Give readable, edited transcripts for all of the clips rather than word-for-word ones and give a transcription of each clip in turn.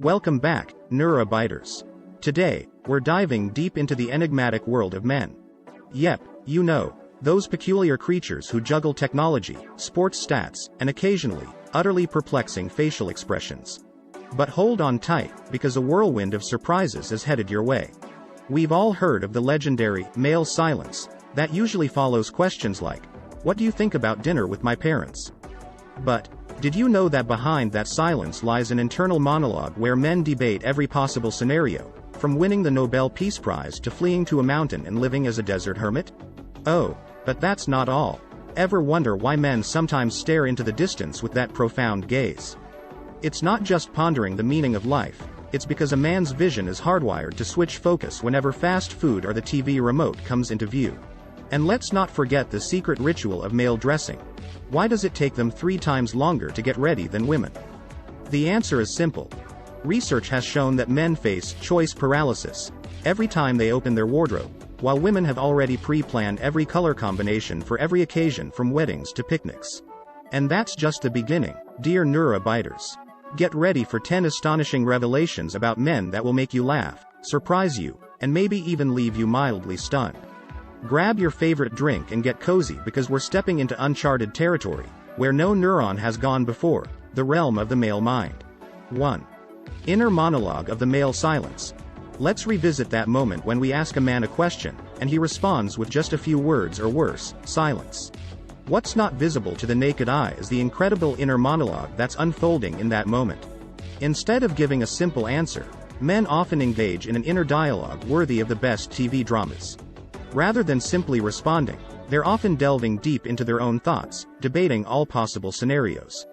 Welcome back, NeuraByters. Today, we're diving deep into the enigmatic world of men. Yep, you know, those peculiar creatures who juggle technology, sports stats, and occasionally, utterly perplexing facial expressions. But hold on tight, because a whirlwind of surprises is headed your way. We've all heard of the legendary male silence that usually follows questions like, "What do you think about dinner with my parents?" But did you know that behind that silence lies an internal monologue where men debate every possible scenario, from winning the Nobel Peace Prize to fleeing to a mountain and living as a desert hermit? Oh, but that's not all. Ever wonder why men sometimes stare into the distance with that profound gaze? It's not just pondering the meaning of life, it's because a man's vision is hardwired to switch focus whenever fast food or the TV remote comes into view. And let's not forget the secret ritual of male dressing. Why does it take them 3 times longer to get ready than women? The answer is simple. Research has shown that men face choice paralysis every time they open their wardrobe, while women have already pre-planned every color combination for every occasion from weddings to picnics. And that's just the beginning, dear NeuraByters. Get ready for 10 astonishing revelations about men that will make you laugh, surprise you, and maybe even leave you mildly stunned. Grab your favorite drink and get cozy because we're stepping into uncharted territory, where no neuron has gone before, the realm of the male mind. 1. Inner monologue of the male silence. Let's revisit that moment when we ask a man a question, and he responds with just a few words or worse, silence. What's not visible to the naked eye is the incredible inner monologue that's unfolding in that moment. Instead of giving a simple answer, men often engage in an inner dialogue worthy of the best TV dramas. Rather than simply responding, they're often delving deep into their own thoughts, debating all possible scenarios.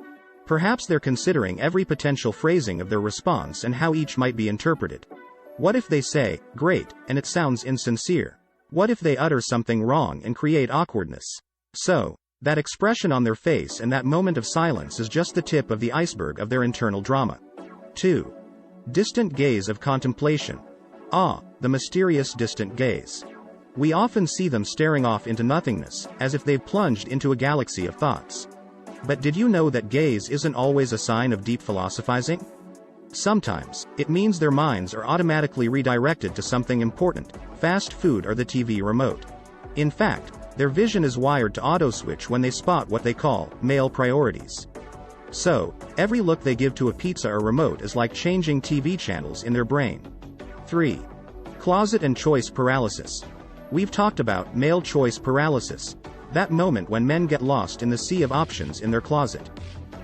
Perhaps they're considering every potential phrasing of their response and how each might be interpreted. What if they say, "Great," and it sounds insincere? What if they utter something wrong and create awkwardness? So, that expression on their face and that moment of silence is just the tip of the iceberg of their internal drama. 2. Distant gaze of contemplation. The mysterious distant gaze. We often see them staring off into nothingness, as if they've plunged into a galaxy of thoughts. But did you know that gaze isn't always a sign of deep philosophizing? Sometimes, it means their minds are automatically redirected to something important, fast food or the TV remote. In fact, their vision is wired to auto-switch when they spot what they call male priorities. So, every look they give to a pizza or remote is like changing TV channels in their brain. 3. Closet and choice paralysis. We've talked about male choice paralysis, that moment when men get lost in the sea of options in their closet.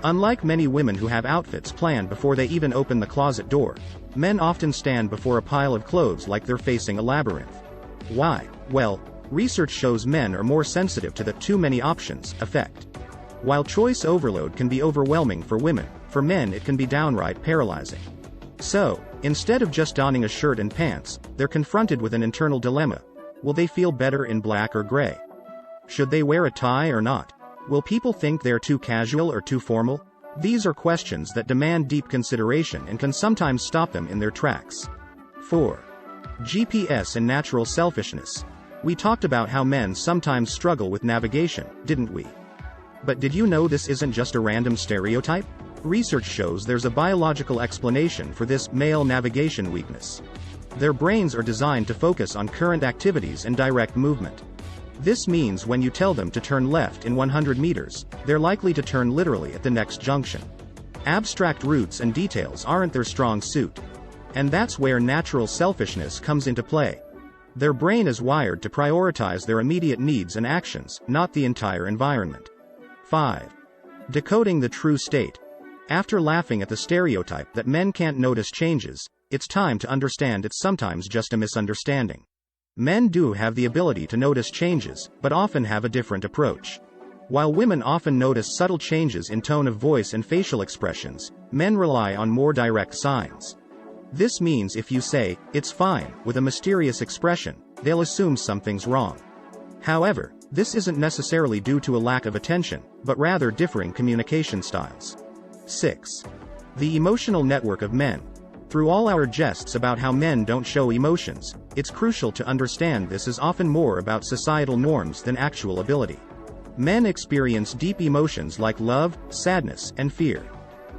Unlike many women who have outfits planned before they even open the closet door, men often stand before a pile of clothes like they're facing a labyrinth. Why? Well, research shows men are more sensitive to the too many options effect. While choice overload can be overwhelming for women, for men it can be downright paralyzing. So, instead of just donning a shirt and pants, they're confronted with an internal dilemma. Will they feel better in black or gray? Should they wear a tie or not? Will people think they're too casual or too formal? These are questions that demand deep consideration and can sometimes stop them in their tracks. 4. GPS and natural selfishness. We talked about how men sometimes struggle with navigation, didn't we? But did you know this isn't just a random stereotype? Research shows there's a biological explanation for this male navigation weakness. Their brains are designed to focus on current activities and direct movement. This means when you tell them to turn left in 100 meters, they're likely to turn literally at the next junction. Abstract routes and details aren't their strong suit. And that's where natural selfishness comes into play. Their brain is wired to prioritize their immediate needs and actions, not the entire environment. 5. Decoding the true state. After laughing at the stereotype that men can't notice changes, it's time to understand it's sometimes just a misunderstanding. Men do have the ability to notice changes, but often have a different approach. While women often notice subtle changes in tone of voice and facial expressions, men rely on more direct signs. This means if you say, "It's fine," with a mysterious expression, they'll assume something's wrong. However, this isn't necessarily due to a lack of attention, but rather differing communication styles. 6. The emotional network of men. Through all our jests about how men don't show emotions, it's crucial to understand this is often more about societal norms than actual ability. Men experience deep emotions like love, sadness, and fear.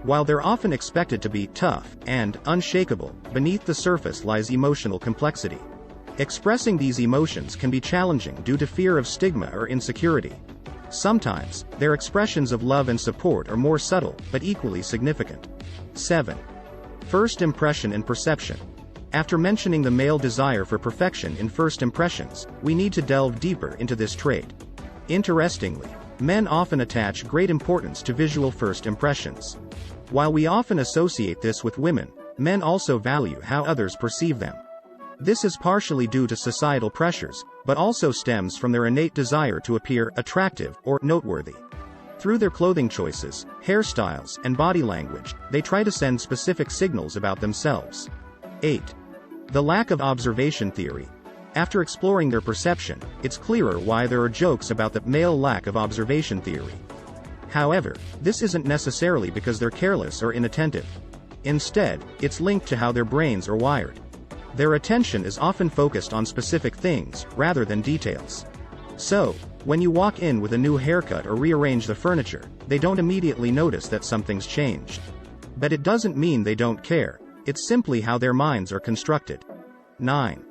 While they're often expected to be tough and unshakable, beneath the surface lies emotional complexity. Expressing these emotions can be challenging due to fear of stigma or insecurity. Sometimes, their expressions of love and support are more subtle, but equally significant. 7. First impression and perception. After mentioning the male desire for perfection in first impressions, we need to delve deeper into this trait. Interestingly, men often attach great importance to visual first impressions. While we often associate this with women, men also value how others perceive them. This is partially due to societal pressures, but also stems from their innate desire to appear attractive or noteworthy. Through their clothing choices, hairstyles, and body language, they try to send specific signals about themselves. 8. The lack of observation theory. After exploring their perception, it's clearer why there are jokes about the male lack of observation theory. However, this isn't necessarily because they're careless or inattentive. Instead, it's linked to how their brains are wired. Their attention is often focused on specific things, rather than details. So, when you walk in with a new haircut or rearrange the furniture, they don't immediately notice that something's changed. But it doesn't mean they don't care, it's simply how their minds are constructed. 9.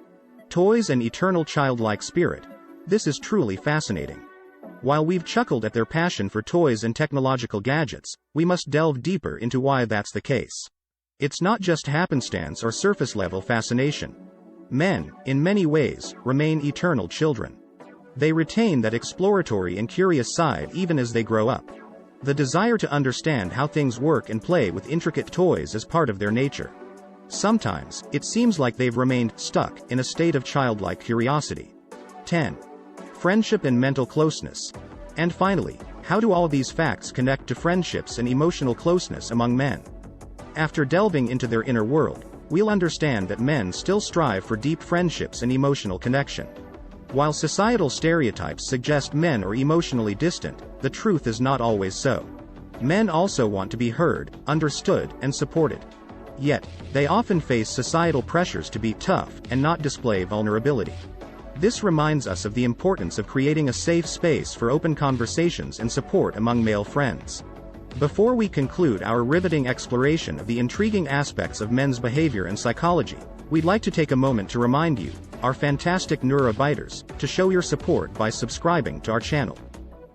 Toys and eternal childlike spirit. This is truly fascinating. While we've chuckled at their passion for toys and technological gadgets, we must delve deeper into why that's the case. It's not just happenstance or surface-level fascination. Men, in many ways, remain eternal children. They retain that exploratory and curious side even as they grow up. The desire to understand how things work and play with intricate toys is part of their nature. Sometimes, it seems like they've remained stuck in a state of childlike curiosity. 10. Friendship and mental closeness. And finally, how do all these facts connect to friendships and emotional closeness among men? After delving into their inner world, we'll understand that men still strive for deep friendships and emotional connection. While societal stereotypes suggest men are emotionally distant, the truth is not always so. Men also want to be heard, understood, and supported. Yet, they often face societal pressures to be tough and not display vulnerability. This reminds us of the importance of creating a safe space for open conversations and support among male friends. Before we conclude our riveting exploration of the intriguing aspects of men's behavior and psychology, we'd like to take a moment to remind you, our fantastic NeuraByters, to show your support by subscribing to our channel.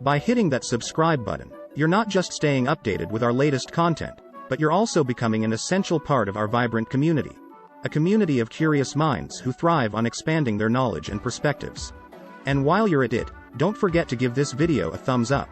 By hitting that subscribe button, you're not just staying updated with our latest content, but you're also becoming an essential part of our vibrant community. A community of curious minds who thrive on expanding their knowledge and perspectives. And while you're at it, don't forget to give this video a thumbs up.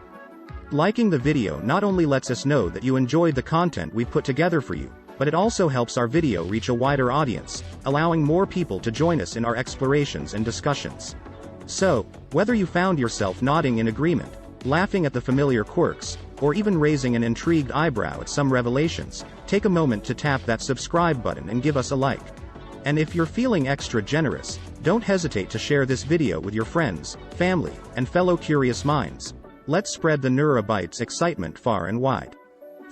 Liking the video not only lets us know that you enjoyed the content we've put together for you, but it also helps our video reach a wider audience, allowing more people to join us in our explorations and discussions. So, whether you found yourself nodding in agreement, laughing at the familiar quirks, or even raising an intrigued eyebrow at some revelations, take a moment to tap that subscribe button and give us a like. And if you're feeling extra generous, don't hesitate to share this video with your friends, family, and fellow curious minds. Let's spread the NeuraBytes excitement far and wide.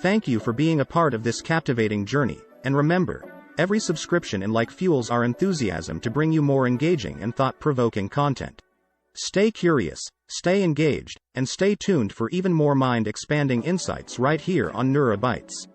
Thank you for being a part of this captivating journey, and remember, every subscription and like fuels our enthusiasm to bring you more engaging and thought-provoking content. Stay curious, stay engaged, and stay tuned for even more mind-expanding insights right here on NeuraBytes.